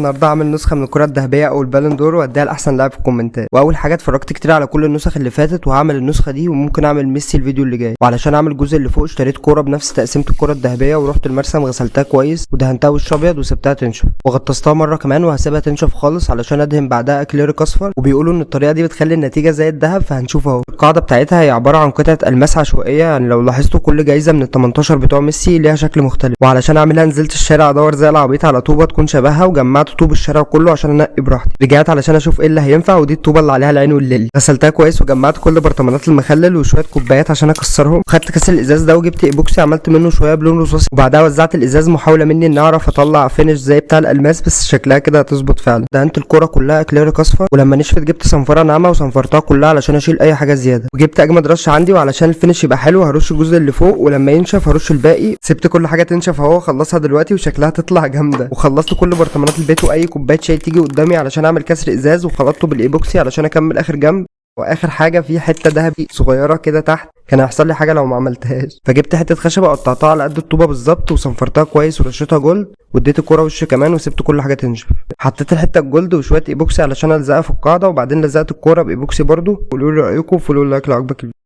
النهارده عامل نسخه من الكره الذهبيه او البالون دور واديها لاحسن لاعب في الكومنتات. واول حاجه اتفرجت كتير على كل النسخ اللي فاتت وهعمل النسخه دي وممكن اعمل ميسي الفيديو اللي جاي. وعلشان اعمل الجزء اللي فوق اشتريت كوره بنفس تقسيمه الكره الذهبيه ورحت المرسم غسلتها كويس ودهنتها وش ابيض وسبتها تنشف وغطستها مره كمان وهسيبها تنشف خالص علشان ادهن بعدها اكليريك اصفر. وبيقولوا ان الطريقه دي بتخلي النتيجه زي الذهب فهنشوف اهو. القاعده بتاعتها هي عباره عن قطعه الماس عشوائيه، يعني لو لاحظتوا كل جايزه من ال 18 بتوع ميسي ليها شكل مختلف. وعلشان اعملها نزلت الشارع ادور زي العبيط على طوبه تكون شبهها وجمعت طوب الشارع كله عشان انقي براحتي. رجعت علشان اشوف ايه اللي هينفع ودي الطوبه اللي عليها العين والليل. غسلتها كويس وجمعت كل برطمانات المخلل وشويه كوبايات عشان اكسرهم. خدت كاس الازاز ده وجبت ايبوكسي عملت منه شويه بلون رصاصي وبعدها وزعت الازاز محاوله مني ان اعرف اطلع فينش زي بتاع الالماس بس شكلها كده هتظبط فعلا. دهنت الكوره كلها اكليريك اصفر ولما نشفت جبت صنفره ناعمه وصنفرتها كلها علشان اشيل اي حاجه زياده. وجبت اجمد رش عندي وعلشان الفينش يبقى حلو هرش الجزء اللي فوق ولما ينشف هرش الباقي. سبت كل حاجه تنشف اهو، خلصها دلوقتي وشكلها تطلع جامده. وخلصت كل برطمانات البيت واي كوبايه شاي تيجي قدامي علشان اعمل كسر ازاز وخلطته بالايبوكسي علشان اكمل اخر جنب. واخر حاجه في حته ذهبي صغيره كده تحت كان هيحصل لي حاجه لو ما عملتهاش، فجبت حته خشبه قطعتها على قد الطوبه بالظبط وصنفرتها كويس ورشيتها جولد واديت الكوره وش كمان وسبت كل حاجه تنشف. حطيت الحته الجولد وشويه ايبوكسي علشان الزقها في القاعده وبعدين لزقت الكوره بايبوكسي برده. قولوا لي رايكم وفولوا اللايك لو عجبك الفيديو.